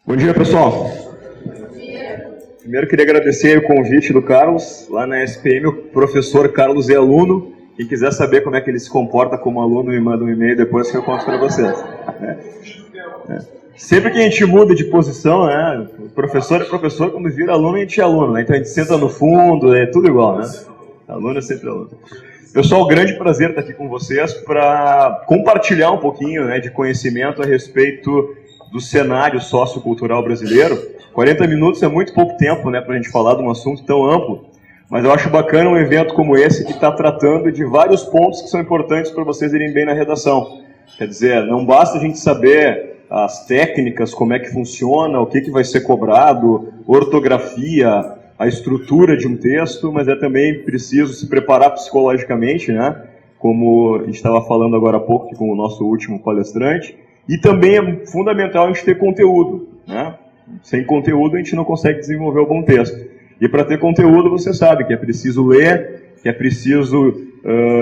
Bom dia, pessoal. Primeiro, queria agradecer o convite do Carlos. Lá na SPM, o professor Carlos é aluno. Quem quiser saber como é que ele se comporta como aluno, me manda um e-mail depois que eu conto para vocês. Sempre que a gente muda de posição, né? Professor é professor, quando vira aluno, a gente é aluno, né? Então a gente senta no fundo, é tudo igual, né? Aluno é sempre aluno. Pessoal, grande prazer estar aqui com vocês para compartilhar um pouquinho, né, de conhecimento a respeito do cenário sociocultural brasileiro. 40 minutos é muito pouco tempo, né, para a gente falar de um assunto tão amplo, mas eu acho bacana um evento como esse que está tratando de vários pontos que são importantes para vocês irem bem na redação. Quer dizer, não basta a gente saber as técnicas, como é que funciona, o que vai ser cobrado, ortografia, a estrutura de um texto, mas é também preciso se preparar psicologicamente, né? Como a gente estava falando agora há pouco aqui com o nosso último palestrante, e também é fundamental a gente ter conteúdo, né? Sem conteúdo a gente não consegue desenvolver um bom texto. E para ter conteúdo você sabe que é preciso ler, que é preciso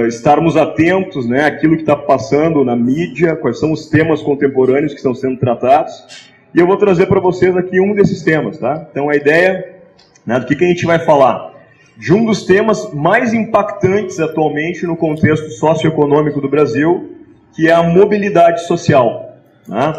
estarmos atentos, né, àquilo que está passando na mídia, quais são os temas contemporâneos que estão sendo tratados. E eu vou trazer para vocês aqui um desses temas, tá? Então a ideia, né, do que a gente vai falar? De um dos temas mais impactantes atualmente no contexto socioeconômico do Brasil, que é a mobilidade social, né?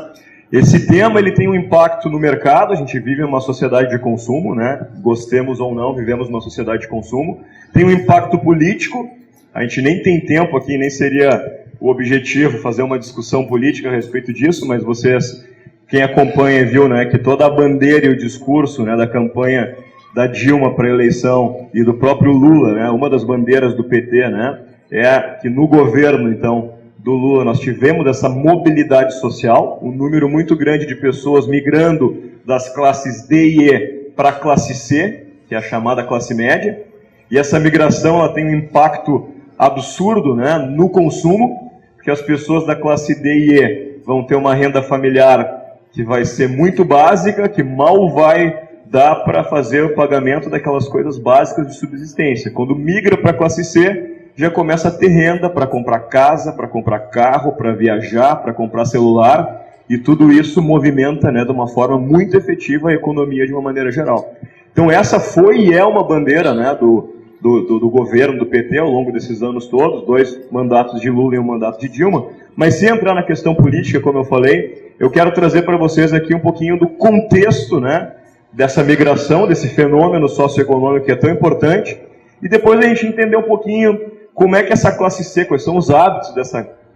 Esse tema ele tem um impacto no mercado, a gente vive em uma sociedade de consumo, né? Gostemos ou não, vivemos numa sociedade de consumo. Tem um impacto político, a gente nem tem tempo aqui, nem seria o objetivo fazer uma discussão política a respeito disso, mas vocês, quem acompanha viu, né, que toda a bandeira e o discurso, né, da campanha da Dilma para a eleição e do próprio Lula, né, uma das bandeiras do PT, né, é que no governo, então, do Lula, nós tivemos essa mobilidade social, um número muito grande de pessoas migrando das classes D e E para a classe C, que é a chamada classe média, e essa migração ela tem um impacto absurdo, né, no consumo, porque as pessoas da classe D e E vão ter uma renda familiar que vai ser muito básica, que mal vai dar para fazer o pagamento daquelas coisas básicas de subsistência. Quando migra para a classe C, já começa a ter renda para comprar casa, para comprar carro, para viajar, para comprar celular, e tudo isso movimenta, né, de uma forma muito efetiva a economia de uma maneira geral. Então essa foi e é uma bandeira, né, do governo do PT ao longo desses anos todos, 2 mandatos de Lula e um mandato de Dilma, mas sem entrar na questão política, como eu falei, eu quero trazer para vocês aqui um pouquinho do contexto, né, dessa migração, desse fenômeno socioeconômico que é tão importante, e depois a gente entender um pouquinho como é que essa classe C, quais são os hábitos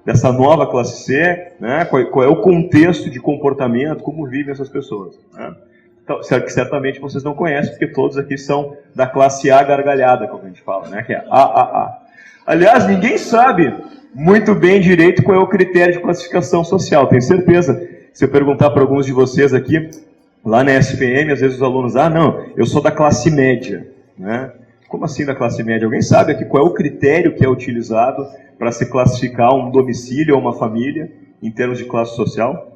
dessa nova classe C, né? Qual é o contexto de comportamento, como vivem essas pessoas, né? Então, que certamente vocês não conhecem, porque todos aqui são da classe A gargalhada, como a gente fala, né? Que é AAA. Aliás, ninguém sabe muito bem direito qual é o critério de classificação social. Tenho certeza, se eu perguntar para alguns de vocês aqui, lá na SPM, às vezes os alunos, não, eu sou da classe média, né? Como assim da classe média? Alguém sabe aqui qual é o critério que é utilizado para se classificar um domicílio ou uma família em termos de classe social?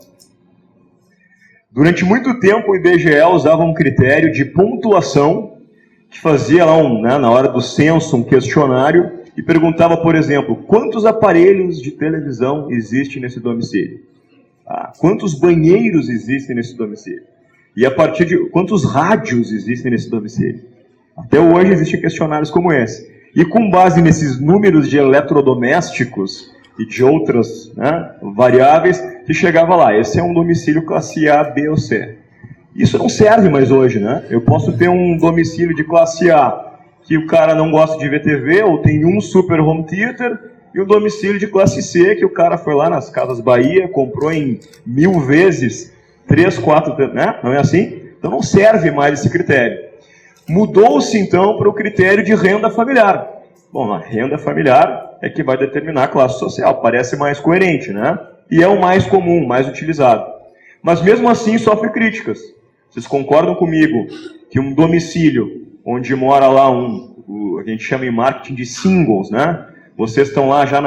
Durante muito tempo o IBGE usava um critério de pontuação que fazia lá na hora do censo um questionário e perguntava, por exemplo, quantos aparelhos de televisão existem nesse domicílio? Quantos banheiros existem nesse domicílio? E a partir de quantos rádios existem nesse domicílio? Até hoje existem questionários como esse. E com base nesses números de eletrodomésticos e de outras, né, variáveis, se chegava lá, esse é um domicílio classe A, B ou C. Isso não serve mais hoje, né? Eu posso ter um domicílio de classe A que o cara não gosta de ver TV, ou tem um super home theater, e um domicílio de classe C que o cara foi lá nas Casas Bahia, comprou em 1000 vezes, 3, 4, né? Não é assim? Então não serve mais esse critério. Mudou-se, então, para o critério de renda familiar. Bom, a renda familiar é que vai determinar a classe social. Parece mais coerente, né? E é o mais comum, mais utilizado. Mas, mesmo assim, sofre críticas. Vocês concordam comigo que um domicílio onde mora lá a gente chama em marketing de singles, né? Vocês estão lá já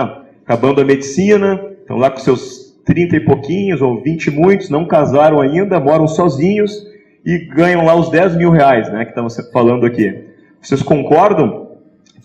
acabando a medicina, estão lá com seus 30 e pouquinhos, ou 20 e muitos, não casaram ainda, moram sozinhos, e ganham lá os 10 mil reais, né, que estamos falando aqui. Vocês concordam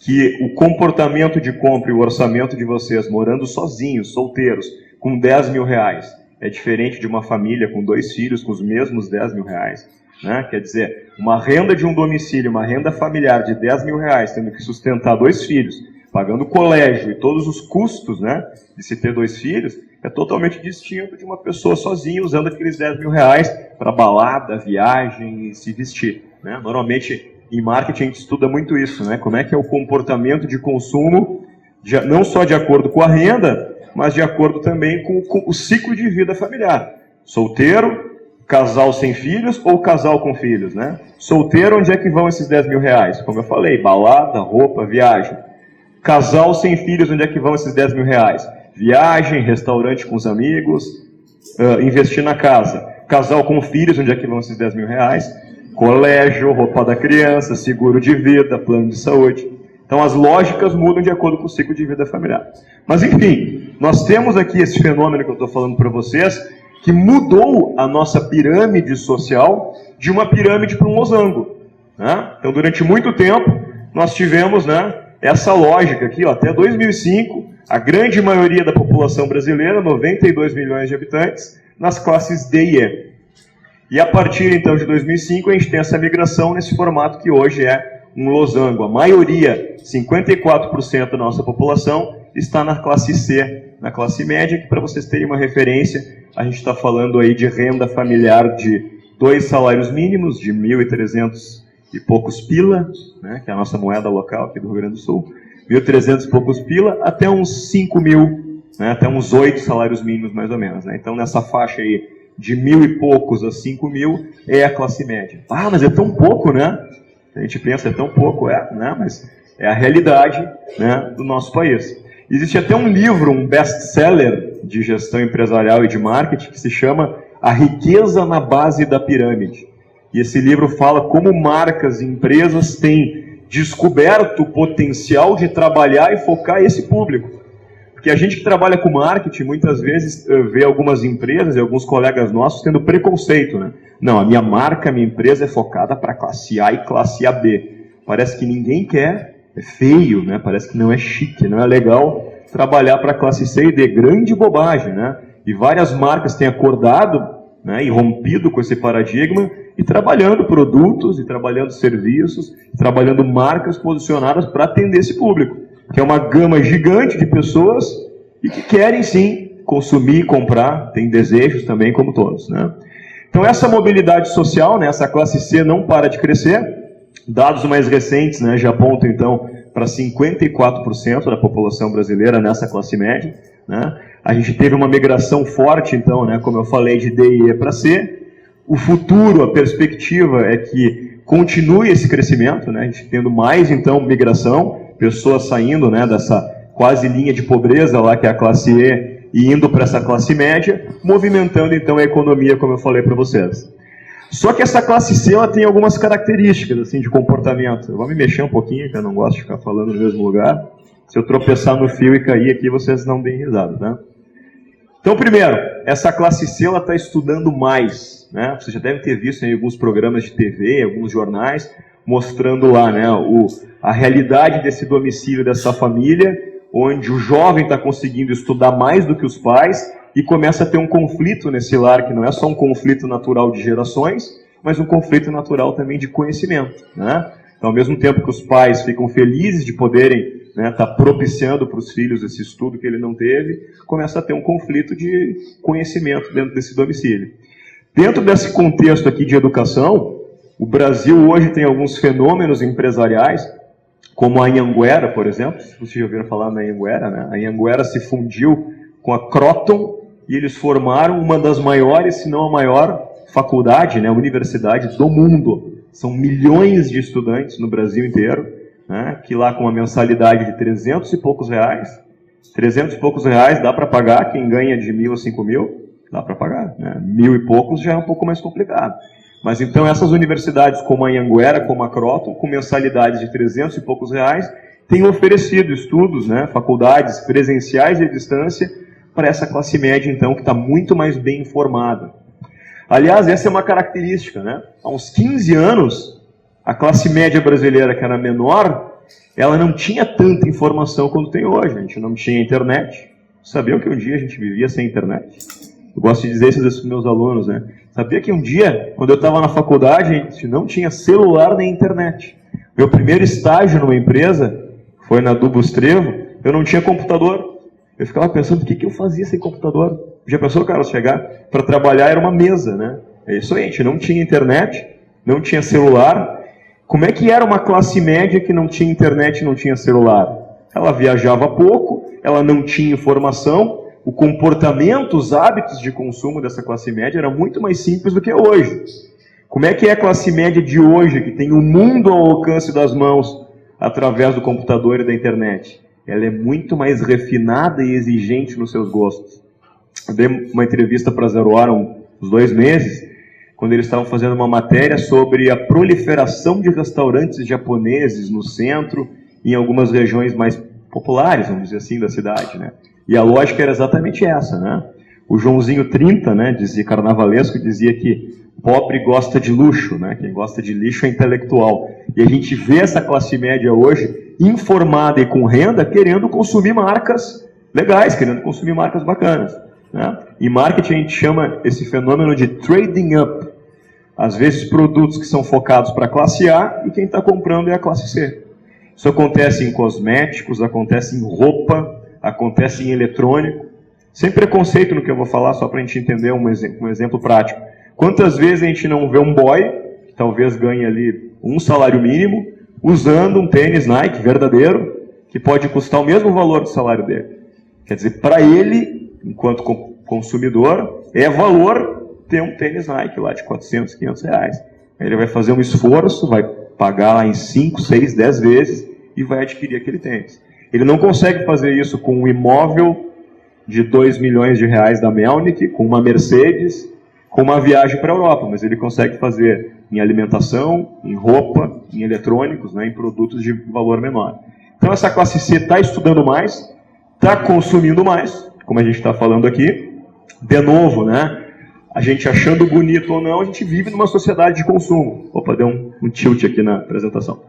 que o comportamento de compra e o orçamento de vocês, morando sozinhos, solteiros, com 10 mil reais, é diferente de uma família com 2 filhos com os mesmos 10 mil reais. Né? Quer dizer, uma renda de um domicílio, uma renda familiar de 10 mil reais, tendo que sustentar 2 filhos, pagando colégio e todos os custos, né, de se ter 2 filhos, é totalmente distinto de uma pessoa sozinha usando aqueles 10 mil reais para balada, viagem e se vestir. Né? Normalmente, em marketing, a gente estuda muito isso, né? Como é que é o comportamento de consumo, não só de acordo com a renda, mas de acordo também com o ciclo de vida familiar. Solteiro, casal sem filhos ou casal com filhos, né? Solteiro, onde é que vão esses 10 mil reais? Como eu falei, balada, roupa, viagem. Casal sem filhos, onde é que vão esses 10 mil reais? Viagem, restaurante com os amigos, investir na casa. Casal com filhos, onde é que vão esses 10 mil reais? Colégio, roupa da criança, seguro de vida, plano de saúde. Então as lógicas mudam de acordo com o ciclo de vida familiar. Mas enfim, nós temos aqui esse fenômeno que eu estou falando para vocês, que mudou a nossa pirâmide social de uma pirâmide para um losango. Né? Então durante muito tempo nós tivemos, né, essa lógica aqui, ó, até 2005, a grande maioria da população brasileira, 92 milhões de habitantes, nas classes D e E. E a partir então de 2005 a gente tem essa migração nesse formato que hoje é um losango. A maioria, 54% da nossa população, está na classe C, na classe média, que para vocês terem uma referência, a gente está falando aí de renda familiar de 2 salários mínimos, de 1.300 e poucos pila, né, que é a nossa moeda local aqui do Rio Grande do Sul, 1.300 e poucos pila, até uns 5 mil, né, até uns 8 salários mínimos mais ou menos. Né? Então nessa faixa aí, de 1.000 e poucos a 5 mil, é a classe média. Ah, mas é tão pouco, né? A gente pensa, é tão pouco, né? Mas é a realidade, né, do nosso país. Existe até um livro, um best-seller de gestão empresarial e de marketing, que se chama A Riqueza na Base da Pirâmide. E esse livro fala como marcas e empresas têm descoberto o potencial de trabalhar e focar esse público. Porque a gente que trabalha com marketing, muitas vezes vê algumas empresas e alguns colegas nossos tendo preconceito, né? Não, a minha marca, a minha empresa é focada para classe A e classe AB. Parece que ninguém quer, é feio, né? Parece que não é chique, não é legal trabalhar para classe C e D. Grande bobagem, né? E várias marcas têm acordado, né, e rompido com esse paradigma e trabalhando produtos, e trabalhando serviços, e trabalhando marcas posicionadas para atender esse público, que é uma gama gigante de pessoas e que querem sim consumir, comprar, tem desejos também como todos. Né? Então essa mobilidade social, né, essa classe C não para de crescer, dados mais recentes, né, já apontam então para 54% da população brasileira nessa classe média. Né? A gente teve uma migração forte então, né, como eu falei, de D e E para C. O futuro, a perspectiva é que continue esse crescimento, né, a gente tendo mais então migração, pessoas saindo, né, dessa quase linha de pobreza lá que é a classe E e indo para essa classe média, movimentando então a economia, como eu falei para vocês. Só que essa classe C ela tem algumas características assim de comportamento. Eu vou me mexer um pouquinho, que eu não gosto de ficar falando no mesmo lugar. Se eu tropeçar no fio e cair aqui, vocês não deem risada, né? Então, primeiro, essa classe C ela está estudando mais, né? Você já deve ter visto em alguns programas de TV, em alguns jornais, mostrando lá, né, a realidade desse domicílio, dessa família, onde o jovem está conseguindo estudar mais do que os pais e começa a ter um conflito nesse lar, que não é só um conflito natural de gerações, mas um conflito natural também de conhecimento. Né? Então, ao mesmo tempo que os pais ficam felizes de poderem estar propiciando para os filhos esse estudo que ele não teve, começa a ter um conflito de conhecimento dentro desse domicílio. Dentro desse contexto aqui de educação, o Brasil hoje tem alguns fenômenos empresariais, como a Anhanguera, por exemplo. Vocês já ouviram falar na Anhanguera, né? A Anhanguera se fundiu com a Croton e eles formaram uma das maiores, se não a maior faculdade, né, universidade do mundo. São milhões de estudantes no Brasil inteiro, né, que lá com uma mensalidade de 300 e poucos reais, 300 e poucos reais dá para pagar, quem ganha de 1.000 a 5.000, dá para pagar. Né? 1.000 e poucos já é um pouco mais complicado. Mas então essas universidades como a Anhanguera, como a Croton, com mensalidades de 300 e poucos reais, têm oferecido estudos, né, faculdades presenciais e à distância, para essa classe média, então, que está muito mais bem informada. Aliás, essa é uma característica. Né? Há uns 15 anos, a classe média brasileira, que era menor, ela não tinha tanta informação quanto tem hoje. A gente não tinha internet. Sabiam que um dia a gente vivia sem internet? Eu gosto de dizer isso para os meus alunos, né? Sabia que um dia, quando eu estava na faculdade, a gente não tinha celular nem internet. Meu primeiro estágio numa empresa foi na Dubos Trevo, eu não tinha computador. Eu ficava pensando, o que eu fazia sem computador? Já pensou, cara, chegar para trabalhar era uma mesa, né? É isso aí, a gente não tinha internet, não tinha celular. Como é que era uma classe média que não tinha internet e não tinha celular? Ela viajava pouco, ela não tinha informação, o comportamento, os hábitos de consumo dessa classe média era muito mais simples do que é hoje. Como é que é a classe média de hoje, que tem o mundo ao alcance das mãos através do computador e da internet? Ela é muito mais refinada e exigente nos seus gostos. Eu dei uma entrevista para a Zero Hora uns 2 meses, quando eles estavam fazendo uma matéria sobre a proliferação de restaurantes japoneses no centro e em algumas regiões mais populares, vamos dizer assim, da cidade, né? E a lógica era exatamente essa, né? O Joãozinho 30, né, dizia, carnavalesco, dizia que pobre gosta de luxo, né? Quem gosta de lixo é intelectual. E a gente vê essa classe média hoje, informada e com renda, querendo consumir marcas legais, querendo consumir marcas bacanas, né? Em marketing a gente chama esse fenômeno de trading up. Às vezes produtos que são focados para a classe A e quem está comprando é a classe C. Isso acontece em cosméticos, acontece em roupa, acontece em eletrônico. Sem preconceito no que eu vou falar, só para a gente entender um exemplo prático. Quantas vezes a gente não vê um boy, que talvez ganhe ali um salário mínimo, usando um tênis Nike verdadeiro, que pode custar o mesmo valor do salário dele? Quer dizer, para ele, enquanto consumidor, é valor ter um tênis Nike lá de 400, 500 reais. Ele vai fazer um esforço, vai pagar lá em 5, 6, 10 vezes e vai adquirir aquele tênis. Ele não consegue fazer isso com um imóvel de 2 milhões de reais da Melnick, com uma Mercedes, com uma viagem para a Europa, mas ele consegue fazer em alimentação, em roupa, em eletrônicos, né, em produtos de valor menor. Então essa classe C está estudando mais, está consumindo mais, como a gente está falando aqui. De novo, né, a gente achando bonito ou não, a gente vive numa sociedade de consumo. Opa, deu um tilt aqui na apresentação.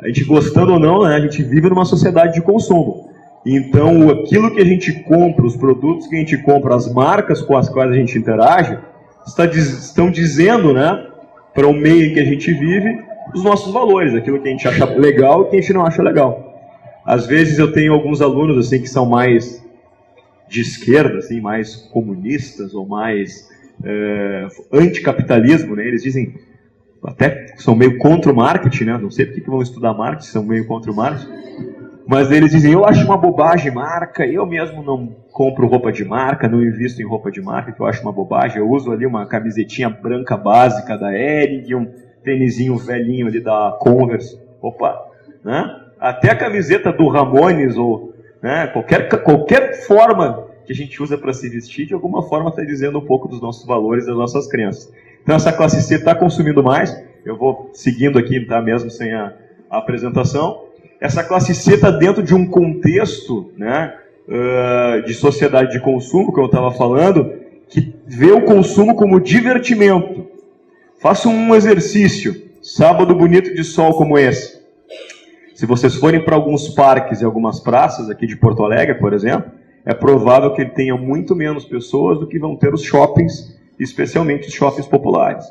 A gente gostando ou não, né, a gente vive numa sociedade de consumo. Então, aquilo que a gente compra, os produtos que a gente compra, as marcas com as quais a gente interage, estão dizendo, né, para o meio em que a gente vive, os nossos valores, aquilo que a gente acha legal e que a gente não acha legal. Às vezes eu tenho alguns alunos assim, que são mais de esquerda, assim, mais comunistas ou mais anticapitalismo, né? Eles dizem, até são meio contra o marketing, né? Não sei porque que vão estudar marketing, são meio contra o marketing. Mas eles dizem, eu acho uma bobagem marca, eu mesmo não compro roupa de marca, não invisto em roupa de marca, que eu acho uma bobagem. Eu uso ali uma camisetinha branca básica da Hering, um tênisinho velhinho ali da Converse. Opa, né? Até a camiseta do Ramones, ou né, qualquer forma que a gente usa para se vestir, de alguma forma está dizendo um pouco dos nossos valores, das nossas crenças. Então essa classe C está consumindo mais, eu vou seguindo aqui, tá, mesmo sem a apresentação. Essa classe C está dentro de um contexto, né, de sociedade de consumo, que eu estava falando, que vê o consumo como divertimento. Faça um exercício, sábado bonito de sol como esse. Se vocês forem para alguns parques e algumas praças aqui de Porto Alegre, por exemplo, é provável que ele tenha muito menos pessoas do que vão ter os shoppings, especialmente os shoppings populares.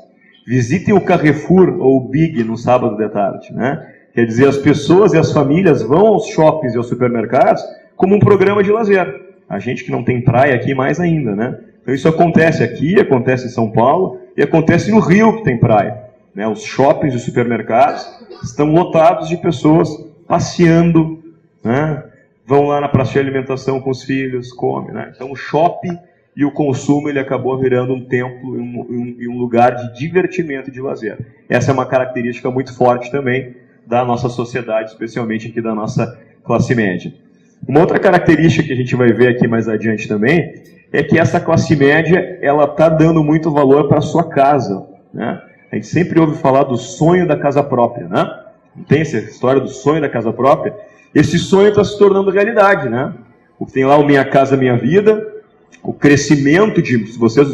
Visitem o Carrefour ou o Big no sábado de tarde, né? Quer dizer, as pessoas e as famílias vão aos shoppings e aos supermercados como um programa de lazer. A gente que não tem praia aqui mais ainda, né? Então isso acontece aqui, acontece em São Paulo e acontece no Rio, que tem praia, né? Os shoppings e os supermercados estão lotados de pessoas passeando, né? Vão lá na praça de alimentação com os filhos, comem, né? Então o shopping e o consumo, ele acabou virando um templo e um lugar de divertimento e de lazer. Essa é uma característica muito forte também da nossa sociedade, especialmente aqui da nossa classe média. Uma outra característica que a gente vai ver aqui mais adiante também é que essa classe média, ela está dando muito valor para a sua casa, né? A gente sempre ouve falar do sonho da casa própria, né? Não tem essa história do sonho da casa própria? Esse sonho está se tornando realidade, né? Tem lá o Minha Casa Minha Vida, o crescimento de, se vocês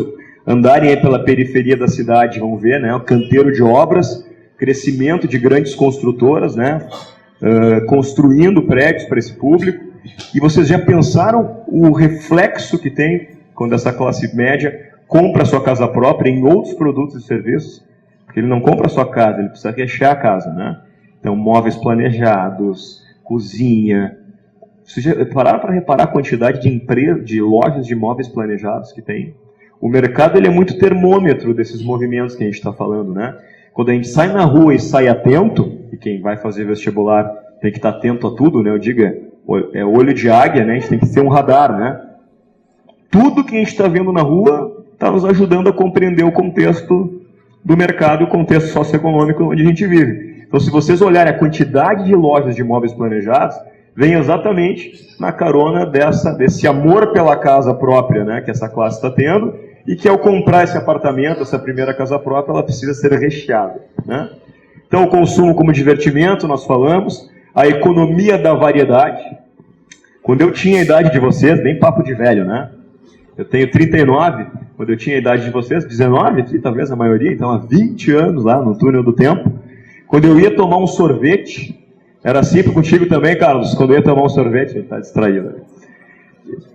andarem aí pela periferia da cidade, vão ver, né? O canteiro de obras, crescimento de grandes construtoras, né? Construindo prédios para esse público. E vocês já pensaram o reflexo que tem quando essa classe média compra a sua casa própria em outros produtos e serviços, porque ele não compra a sua casa, ele precisa rechear a casa, né? Então, móveis planejados, cozinha. Vocês já pararam para reparar a quantidade de lojas de móveis planejados que tem? O mercado ele é muito termômetro desses movimentos que a gente está falando, né? Quando a gente sai na rua e sai atento, e quem vai fazer vestibular tem que estar atento a tudo, né? Eu digo, é olho de águia, né? A gente tem que ser um radar, né? Tudo que a gente está vendo na rua está nos ajudando a compreender o contexto do mercado e o contexto socioeconômico onde a gente vive. Então, se vocês olharem a quantidade de lojas de imóveis planejados, vem exatamente na carona desse amor pela casa própria, né, que essa classe está tendo, e que ao comprar esse apartamento, essa primeira casa própria, ela precisa ser recheada, né? Então, o consumo como divertimento, nós falamos, a economia da variedade. Quando eu tinha a idade de vocês, nem papo de velho, né? Eu tenho 39, quando eu tinha a idade de vocês, 19 aqui, talvez a maioria, então há 20 anos lá no túnel do tempo, quando eu ia tomar um sorvete, era assim contigo também, Carlos, quando eu ia tomar um sorvete, ele está distraído.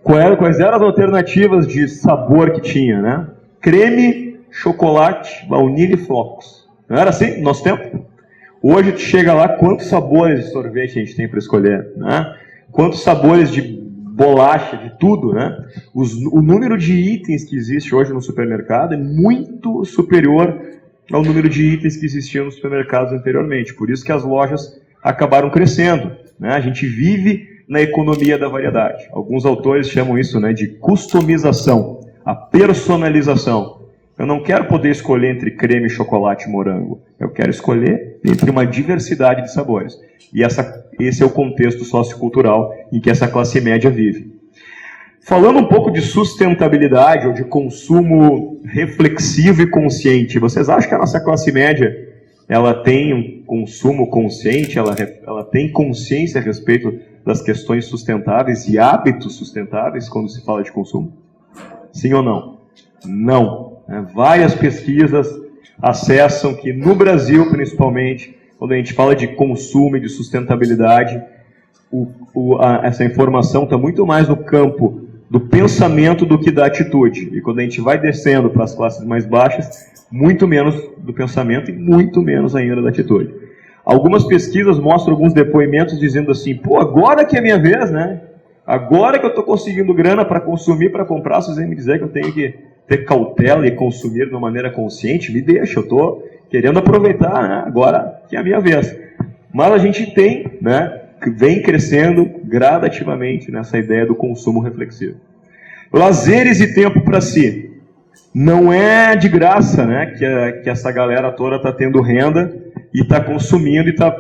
Quais eram as alternativas de sabor que tinha, né? Creme, chocolate, baunilha e flocos. Não era assim no nosso tempo? Hoje tu chega lá, quantos sabores de sorvete a gente tem para escolher, né? Quantos sabores de bolacha, de tudo, né? O número de itens que existe hoje no supermercado é muito superior ao número de itens que existiam nos supermercados anteriormente. Por isso que as lojas acabaram crescendo, né? A gente vive na economia da variedade. Alguns autores chamam isso, né, de customização, a personalização. Eu não quero poder escolher entre creme, chocolate e morango. Eu quero escolher entre uma diversidade de sabores. E esse é o contexto sociocultural em que essa classe média vive. Falando um pouco de sustentabilidade ou de consumo reflexivo e consciente, vocês acham que a nossa classe média ela tem um consumo consciente, ela tem consciência a respeito das questões sustentáveis e hábitos sustentáveis quando se fala de consumo? Sim ou não? Não. Várias pesquisas acessam que no Brasil, principalmente, quando a gente fala de consumo e de sustentabilidade, essa informação está muito mais no campo do pensamento do que da atitude. E quando a gente vai descendo para as classes mais baixas, muito menos do pensamento e muito menos ainda da atitude. Algumas pesquisas mostram alguns depoimentos dizendo assim, pô, agora que é minha vez, né? Agora que eu estou conseguindo grana para consumir, para comprar, vocês vêm me dizer que eu tenho que ter cautela e consumir de uma maneira consciente, me deixa, eu estou querendo aproveitar, né? Agora que é a minha vez. Mas a gente tem, né, que vem crescendo gradativamente nessa ideia do consumo reflexivo. Lazeres e tempo para si. Não é de graça, né, que essa galera toda está tendo renda e está consumindo e está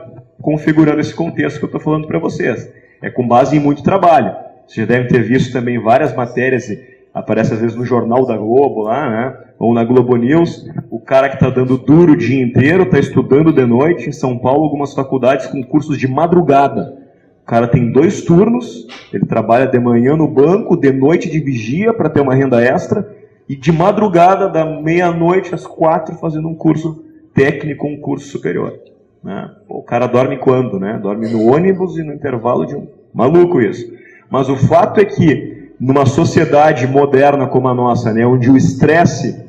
configurando esse contexto que eu estou falando para vocês. É com base em muito trabalho. Vocês devem ter visto também várias matérias, aparece às vezes no Jornal da Globo, lá, né, ou na Globo News, o cara que está dando duro o dia inteiro, está estudando de noite, em São Paulo, algumas faculdades com cursos de madrugada. O cara tem 2 turnos, ele trabalha de manhã no banco, de noite de vigia para ter uma renda extra, e de madrugada, da meia-noite às 4, fazendo um curso técnico, um curso superior. Né? O cara dorme quando? Né? Dorme no ônibus e no intervalo de um... Maluco isso. Mas o fato é que, numa sociedade moderna como a nossa, né, onde o estresse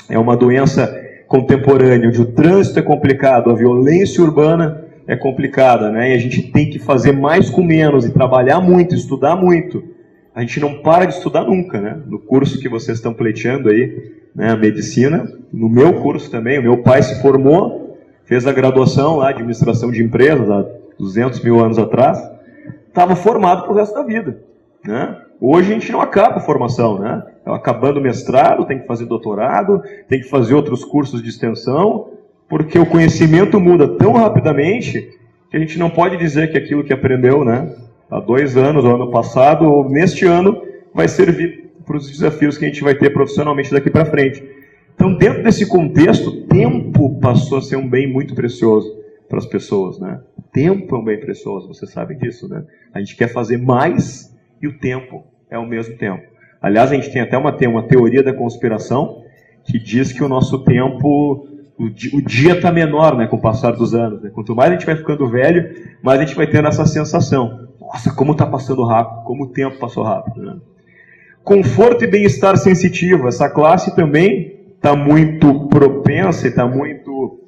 é uma doença contemporânea, onde o trânsito é complicado, a violência urbana é complicada, né, e a gente tem que fazer mais com menos, e trabalhar muito, estudar muito, a gente não para de estudar nunca, né? No curso que vocês estão pleiteando aí, né, a medicina, no meu curso também, o meu pai se formou, fez a graduação lá, administração de empresas, há 200 mil anos atrás, estava formado para o resto da vida, né? Hoje a gente não acaba a formação, né? Acabando o mestrado, tem que fazer doutorado, tem que fazer outros cursos de extensão, porque o conhecimento muda tão rapidamente que a gente não pode dizer que aquilo que aprendeu, né, há 2 anos, ou ano passado, ou neste ano, vai servir para os desafios que a gente vai ter profissionalmente daqui para frente. Então, dentro desse contexto, o tempo passou a ser um bem muito precioso para as pessoas, né? Tempo é um bem precioso, vocês sabem disso, né? A gente quer fazer mais e o tempo é o mesmo tempo. Aliás, a gente tem até uma teoria da conspiração que diz que o nosso tempo, o dia está menor, né, com o passar dos anos, né? Quanto mais a gente vai ficando velho, mais a gente vai tendo essa sensação. Nossa, como está passando rápido, como o tempo passou rápido, né? Conforto e bem-estar sensitivo. Essa classe também está muito propensa e está muito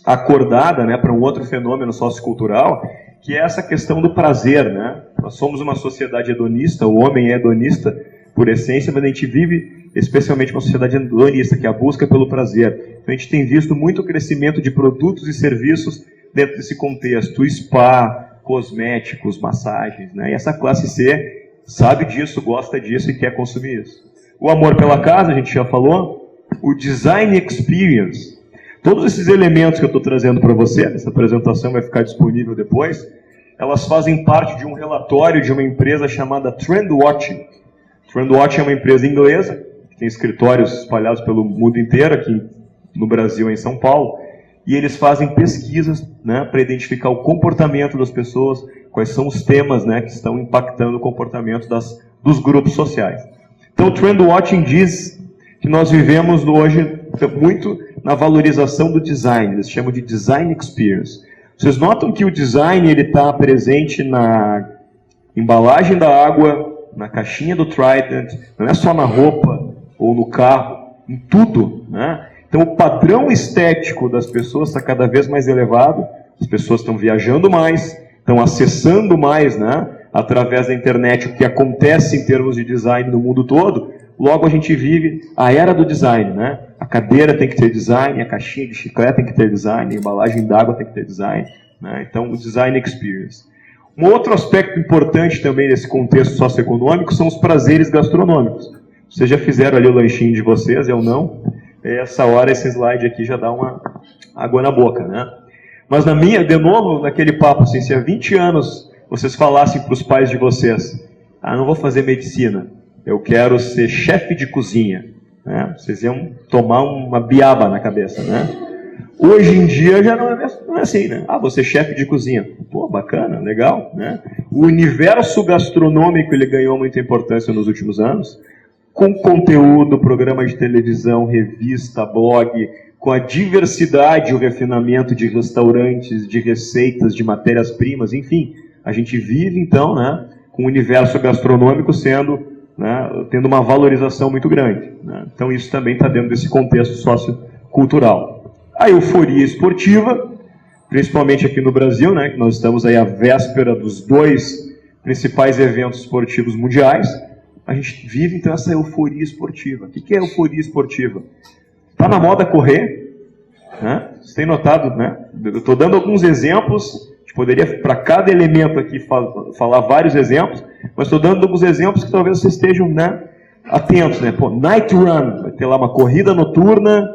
acordada, né, para um outro fenômeno sociocultural, que é essa questão do prazer, né? Nós somos uma sociedade hedonista, o homem é hedonista por essência, mas a gente vive especialmente uma sociedade hedonista, que é a busca pelo prazer. Então a gente tem visto muito crescimento de produtos e serviços dentro desse contexto, spa, cosméticos, massagens, né? E essa classe C sabe disso, gosta disso e quer consumir isso. O amor pela casa, a gente já falou. O design experience. Todos esses elementos que eu estou trazendo para você, essa apresentação vai ficar disponível depois, elas fazem parte de um relatório de uma empresa chamada Trendwatch. Trendwatch é uma empresa inglesa, que tem escritórios espalhados pelo mundo inteiro, aqui no Brasil e em São Paulo, e eles fazem pesquisas, né, para identificar o comportamento das pessoas, quais são os temas, né, que estão impactando o comportamento dos grupos sociais. Então o Trendwatch diz que nós vivemos hoje muito na valorização do design, eles chamam de design experience. Vocês notam que o design está presente na embalagem da água, na caixinha do Trident, não é só na roupa ou no carro, em tudo, né? Então o padrão estético das pessoas está cada vez mais elevado, as pessoas estão viajando mais, estão acessando mais, né, através da internet o que acontece em termos de design no mundo todo. Logo a gente vive a era do design, né? A cadeira tem que ter design, a caixinha de chiclete tem que ter design, a embalagem d'água tem que ter design, né? Então o design experience. Um outro aspecto importante também nesse contexto socioeconômico são os prazeres gastronômicos. Vocês já fizeram ali o lanchinho de vocês, eu não. Essa hora esse slide aqui já dá uma água na boca, né? Mas de novo, naquele papo assim, se há 20 anos vocês falassem para os pais de vocês, não vou fazer medicina, eu quero ser chefe de cozinha, né? Vocês iam tomar uma biaba na cabeça, né? Hoje em dia já não é assim, né? Vou ser chefe de cozinha. Pô, bacana, legal, né? O universo gastronômico ele ganhou muita importância nos últimos anos, com conteúdo, programa de televisão, revista, blog, com a diversidade e o refinamento de restaurantes, de receitas, de matérias-primas, enfim. A gente vive, então, né, com o universo gastronômico tendo uma valorização muito grande, né? Então isso também está dentro desse contexto sociocultural. A euforia esportiva, principalmente aqui no Brasil, né, que nós estamos aí à véspera dos 2 principais eventos esportivos mundiais, a gente vive então essa euforia esportiva. O que é euforia esportiva? Está na moda correr, né? Vocês têm notado, né? Eu estou dando alguns exemplos. Poderia, para cada elemento aqui, falar vários exemplos, mas estou dando alguns exemplos que talvez vocês estejam, né, atentos, né? Pô, Night Run, vai ter lá uma corrida noturna,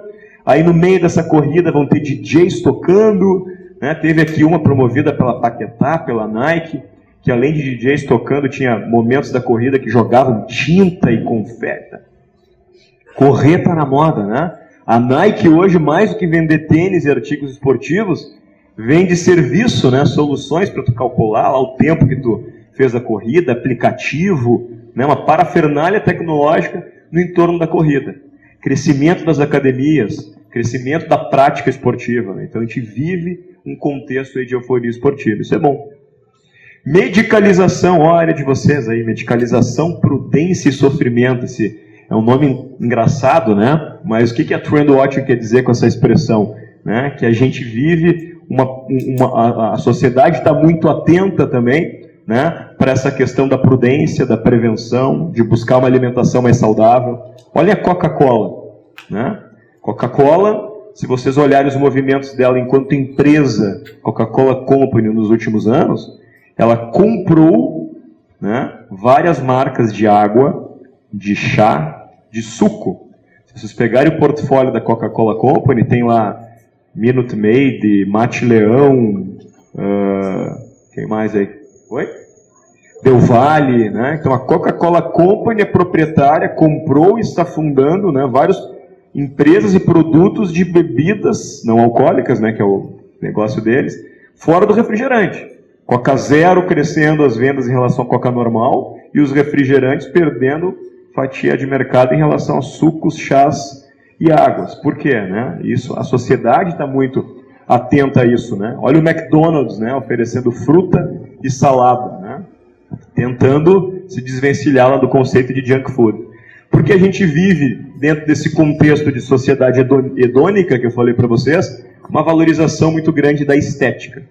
aí no meio dessa corrida vão ter DJs tocando, né? Teve aqui uma promovida pela Paquetá, pela Nike, que além de DJs tocando, tinha momentos da corrida que jogavam tinta e confete. Correr está na moda, né? A Nike hoje, mais do que vender tênis e artigos esportivos, vende serviço, né, soluções para tu calcular lá o tempo que tu fez a corrida, aplicativo, né, uma parafernália tecnológica no entorno da corrida. Crescimento das academias, crescimento da prática esportiva, né? Então a gente vive um contexto aí de euforia esportiva, isso é bom. Medicalização, olha a área de vocês aí, medicalização, prudência e sofrimento, esse é um nome engraçado, né? Mas o que a Trendwatch quer dizer com essa expressão? Né? Que a gente vive a sociedade está muito atenta também, né, para essa questão da prudência, da prevenção, de buscar uma alimentação mais saudável. Olha a Coca-Cola, né? Coca-Cola, se vocês olharem os movimentos dela enquanto empresa, Coca-Cola Company nos últimos anos, ela comprou, né, várias marcas de água, de chá, de suco. Se vocês pegarem o portfólio da Coca-Cola Company, tem lá Minute Maid, Mate Leão, quem mais aí? Oi? Del Valle, né? Então a Coca-Cola Company é proprietária, comprou e está fundando, né, várias empresas e produtos de bebidas não alcoólicas, né, que é o negócio deles, fora do refrigerante. Coca Zero crescendo as vendas em relação à Coca normal e os refrigerantes perdendo fatia de mercado em relação a sucos, chás e águas. Por quê? Né? Isso, a sociedade está muito atenta a isso, né? Olha o McDonald's, né, oferecendo fruta e salada, né? Tentando se desvencilhar lá do conceito de junk food. Porque a gente vive, dentro desse contexto de sociedade hedônica, que eu falei para vocês, uma valorização muito grande da estética.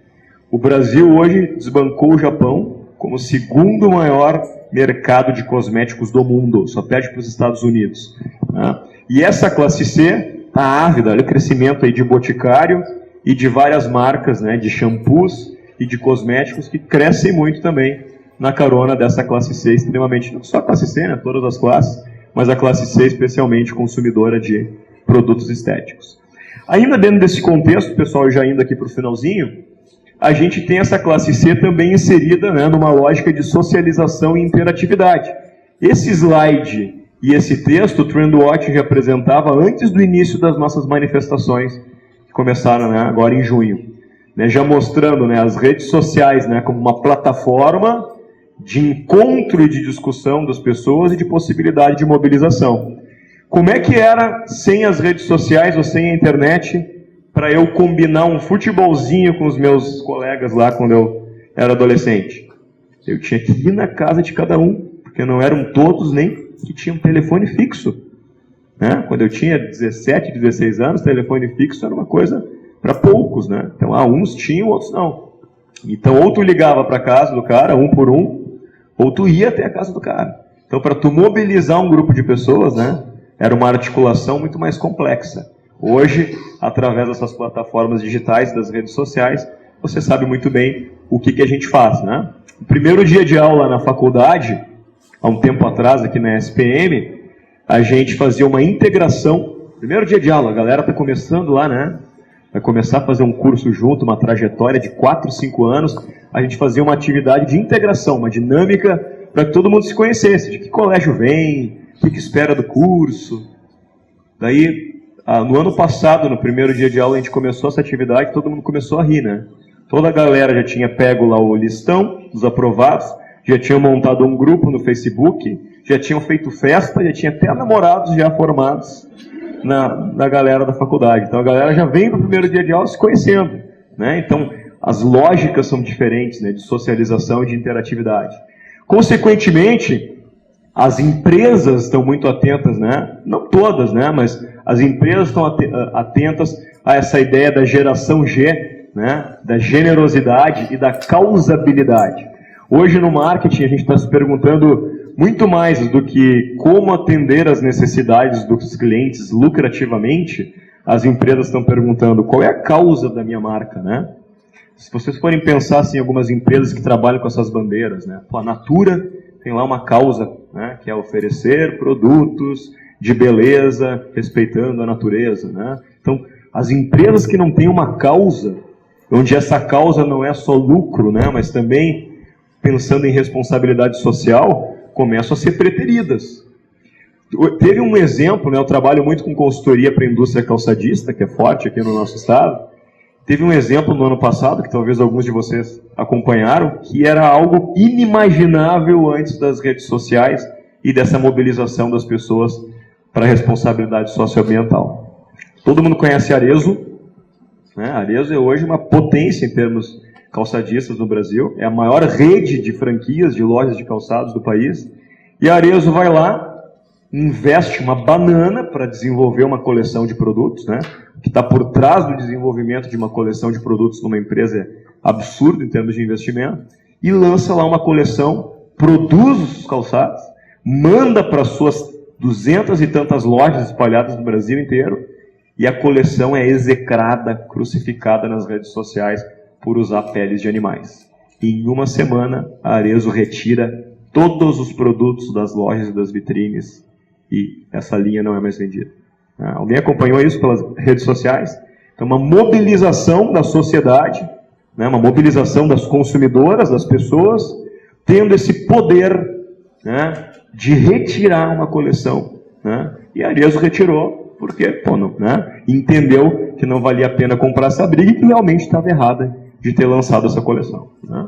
O Brasil hoje desbancou o Japão como o segundo maior mercado de cosméticos do mundo, só perde para os Estados Unidos. Né? E essa classe C está ávida, olha o crescimento aí de Boticário e de várias marcas, né, de shampoos e de cosméticos que crescem muito também na carona dessa classe C, extremamente, não só a classe C, né, todas as classes, mas a classe C especialmente consumidora de produtos estéticos. Ainda dentro desse contexto, pessoal, já indo aqui para o finalzinho, a gente tem essa classe C também inserida, né, numa lógica de socialização e interatividade. Esse slide e esse texto, o Trendwatch já apresentava antes do início das nossas manifestações, que começaram, né, agora em junho, né, já mostrando, né, as redes sociais, né, como uma plataforma de encontro e de discussão das pessoas e de possibilidade de mobilização. Como é que era sem as redes sociais ou sem a internet para eu combinar um futebolzinho com os meus colegas lá quando eu era adolescente? Eu tinha que ir na casa de cada um, porque não eram todos nem que tinham telefone fixo. Né? Quando eu tinha 17, 16 anos, telefone fixo era uma coisa para poucos. Né? Então, uns tinham, outros não. Então, ou tu ligava para a casa do cara, um por um, ou tu ia até a casa do cara. Então, para tu mobilizar um grupo de pessoas, né, era uma articulação muito mais complexa. Hoje, através dessas plataformas digitais, das redes sociais, você sabe muito bem o que a gente faz. Né? O primeiro dia de aula na faculdade, há um tempo atrás, aqui na SPM, a gente fazia uma integração. Primeiro dia de aula, a galera está começando lá, né? Vai começar a fazer um curso junto, uma trajetória de 4, 5 anos. A gente fazia uma atividade de integração, uma dinâmica para que todo mundo se conhecesse. De que colégio vem, o que espera do curso. Daí, no ano passado, no primeiro dia de aula, a gente começou essa atividade, todo mundo começou a rir, né? Toda a galera já tinha pego lá o listão dos aprovados, já tinham montado um grupo no Facebook, já tinham feito festa, já tinha até namorados já formados na galera da faculdade. Então a galera já vem no primeiro dia de aula se conhecendo, né? Então as lógicas são diferentes, né, de socialização e de interatividade. Consequentemente, as empresas estão muito atentas, né? Não todas, né, mas as empresas estão atentas a essa ideia da geração G, né, da generosidade e da causabilidade. Hoje no marketing a gente está se perguntando muito mais do que como atender às necessidades dos clientes lucrativamente. As empresas estão perguntando qual é a causa da minha marca, né? Se vocês forem pensar assim, em algumas empresas que trabalham com essas bandeiras, né? Pô, a Natura tem lá uma causa, né, que é oferecer produtos de beleza respeitando a natureza, né? Então, as empresas que não têm uma causa, onde essa causa não é só lucro, né, mas também pensando em responsabilidade social, começam a ser preteridas. Teve um exemplo, né, eu trabalho muito com consultoria para a indústria calçadista, que é forte aqui no nosso estado. Teve um exemplo no ano passado, que talvez alguns de vocês acompanharam, que era algo inimaginável antes das redes sociais e dessa mobilização das pessoas para a responsabilidade socioambiental. Todo mundo conhece Arezzo, né? Arezzo é hoje uma potência em termos calçadistas no Brasil, é a maior rede de franquias de lojas de calçados do país, e a Arezzo vai lá, investe uma banana para desenvolver uma coleção de produtos, né? O que está por trás do desenvolvimento de uma coleção de produtos numa empresa é absurdo em termos de investimento, e lança lá uma coleção, produz os calçados, manda para suas 200 e tantas lojas espalhadas no Brasil inteiro, e a coleção é execrada, crucificada nas redes sociais por usar peles de animais. Em uma semana, a Arezzo retira todos os produtos das lojas e das vitrines, e essa linha não é mais vendida. Alguém acompanhou isso pelas redes sociais? Então, uma mobilização da sociedade, né, uma mobilização das consumidoras, das pessoas, tendo esse poder, né, de retirar uma coleção. Né? E a Arezzo retirou porque entendeu que não valia a pena comprar essa briga e que realmente estava errada de ter lançado essa coleção. Né?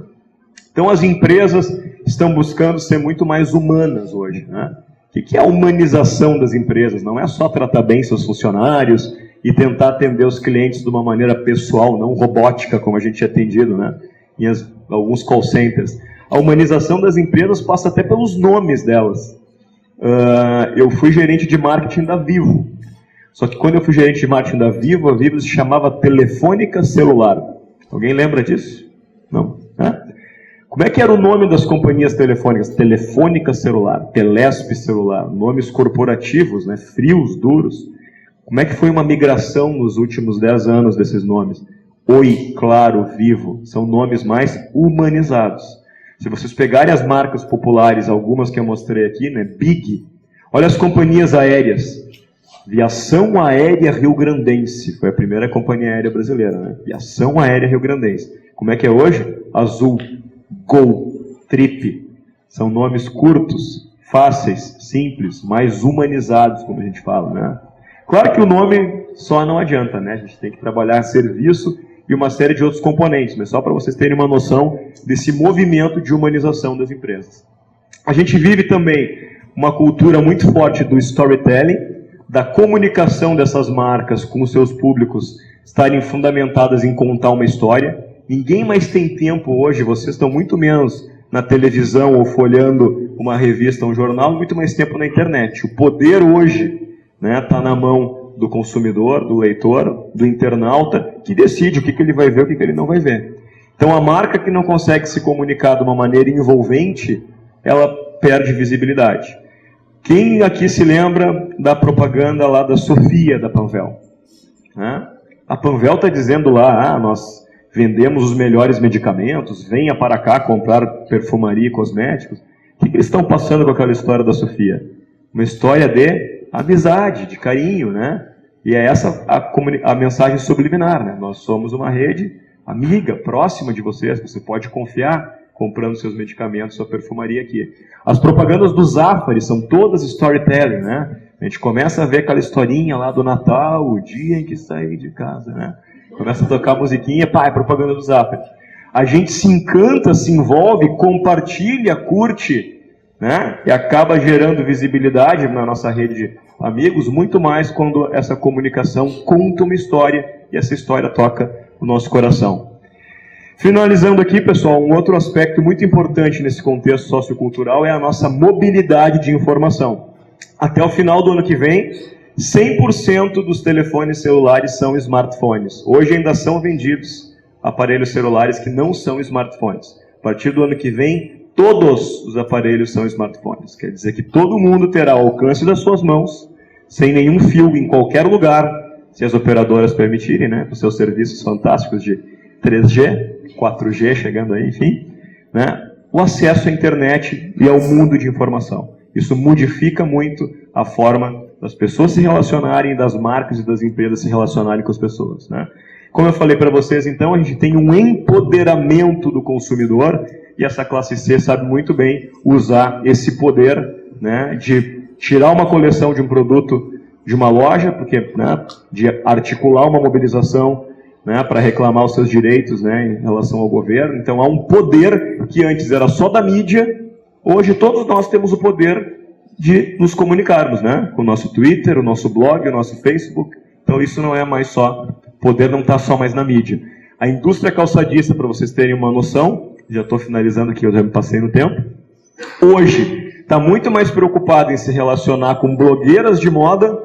Então as empresas estão buscando ser muito mais humanas hoje. Né? O que é a humanização das empresas? Não é só tratar bem seus funcionários e tentar atender os clientes de uma maneira pessoal, não robótica, como a gente é atendido, né, em alguns call centers. A humanização das empresas passa até pelos nomes delas. eu fui gerente de marketing da Vivo. Só que quando eu fui gerente de marketing da Vivo, a Vivo se chamava Telefônica Celular. Alguém lembra disso? Não? Como é que era o nome das companhias telefônicas? Telefônica Celular, Telesp Celular, nomes corporativos, né? Frios, duros. Como é que foi uma migração nos últimos 10 anos desses nomes? Oi, Claro, Vivo, são nomes mais humanizados. Se vocês pegarem as marcas populares, algumas que eu mostrei aqui, né? Big, olha as companhias aéreas. Viação Aérea Rio-Grandense, foi a primeira companhia aérea brasileira, né? Viação Aérea Rio-Grandense. Como é que é hoje? Azul, Gol, Trip. São nomes curtos, fáceis, simples, mais humanizados, como a gente fala, né? Claro que o nome só não adianta, né? A gente tem que trabalhar serviço e uma série de outros componentes, mas só para vocês terem uma noção desse movimento de humanização das empresas. A gente vive também uma cultura muito forte do storytelling, da comunicação dessas marcas com os seus públicos estarem fundamentadas em contar uma história. Ninguém mais tem tempo hoje, vocês estão muito menos na televisão ou folheando uma revista, um jornal, muito mais tempo na internet. O poder hoje está na mão do consumidor, do leitor, do internauta, que decide o que ele vai ver e o que ele não vai ver. Então a marca que não consegue se comunicar de uma maneira envolvente, ela perde visibilidade. Quem aqui se lembra da propaganda lá da Sofia, da Panvel? A Panvel está dizendo lá, nós vendemos os melhores medicamentos, venha para cá comprar perfumaria e cosméticos. O que eles estão passando com aquela história da Sofia? Uma história de amizade, de carinho, né? E é essa a mensagem subliminar, né? Nós somos uma rede amiga, próxima de vocês, você pode confiar comprando seus medicamentos, sua perfumaria aqui. As propagandas do Zafari são todas storytelling, né? A gente começa a ver aquela historinha lá do Natal, o dia em que saí de casa, né? Começa a tocar a musiquinha, é propaganda do Zafari. A gente se encanta, se envolve, compartilha, curte, né? E acaba gerando visibilidade na nossa rede de amigos, muito mais quando essa comunicação conta uma história e essa história toca o nosso coração. Finalizando aqui, pessoal, um outro aspecto muito importante nesse contexto sociocultural é a nossa mobilidade de informação. Até o final do ano que vem, 100% dos telefones celulares são smartphones. Hoje ainda são vendidos aparelhos celulares que não são smartphones. A partir do ano que vem, todos os aparelhos são smartphones. Quer dizer que todo mundo terá ao alcance das suas mãos, sem nenhum fio em qualquer lugar, se as operadoras permitirem, né, com seus serviços fantásticos de 3G, 4G chegando aí, enfim, né, o acesso à internet e ao mundo de informação. Isso modifica muito a forma das pessoas se relacionarem, das marcas e das empresas se relacionarem com as pessoas, né? Como eu falei para vocês, então, a gente tem um empoderamento do consumidor e essa classe C sabe muito bem usar esse poder, né, de tirar uma coleção de um produto de uma loja, porque, né, de articular uma mobilização, né, para reclamar os seus direitos, né, em relação ao governo. Então há um poder que antes era só da mídia, hoje todos nós temos o poder de nos comunicarmos, né, com o nosso Twitter, o nosso blog, o nosso Facebook. Então isso não é mais só, o poder não está só mais na mídia. A indústria calçadista, para vocês terem uma noção, já estou finalizando aqui, eu já me passei no tempo, hoje está muito mais preocupado em se relacionar com blogueiras de moda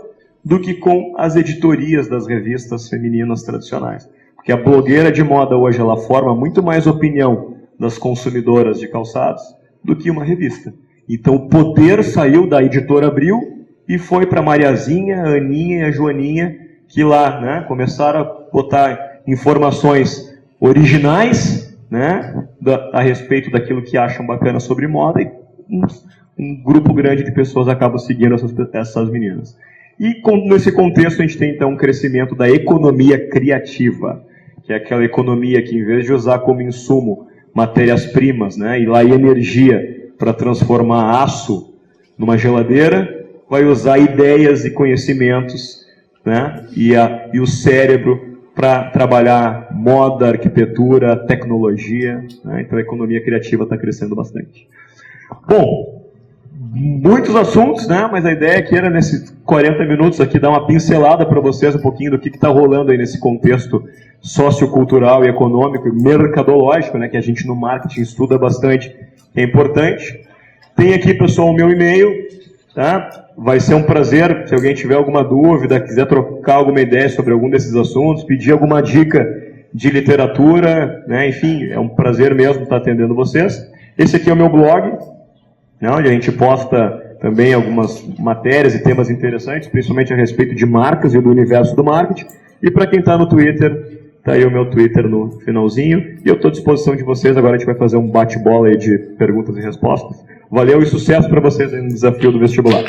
do que com as editorias das revistas femininas tradicionais. Porque a blogueira de moda hoje ela forma muito mais opinião das consumidoras de calçados do que uma revista. Então o poder saiu da editora Abril e foi para a Mariazinha, a Aninha e a Joaninha, que lá, né, começaram a botar informações originais, né, a respeito daquilo que acham bacana sobre moda, e um grupo grande de pessoas acaba seguindo essas meninas. E nesse contexto a gente tem então um crescimento da economia criativa, que é aquela economia que, em vez de usar como insumo matérias-primas, né, e lá energia para transformar aço numa geladeira, vai usar ideias e conhecimentos, né, e o cérebro para trabalhar moda, arquitetura, tecnologia, né? Então a economia criativa está crescendo bastante. Bom, muitos assuntos, né? Mas a ideia aqui era, nesses 40 minutos aqui, dar uma pincelada para vocês um pouquinho do que está rolando aí nesse contexto sociocultural e econômico e mercadológico, né? Que a gente no marketing estuda bastante, é importante. Tem aqui, pessoal, o meu e-mail. Tá? Vai ser um prazer, se alguém tiver alguma dúvida, quiser trocar alguma ideia sobre algum desses assuntos, pedir alguma dica de literatura, né? Enfim, é um prazer mesmo estar atendendo vocês. Esse aqui é o meu blog, né? Onde a gente posta também algumas matérias e temas interessantes, principalmente a respeito de marcas e do universo do marketing. E para quem está no Twitter, está aí o meu Twitter no finalzinho. E eu estou à disposição de vocês. Agora a gente vai fazer um bate-bola aí de perguntas e respostas. Valeu e sucesso para vocês no desafio do vestibular.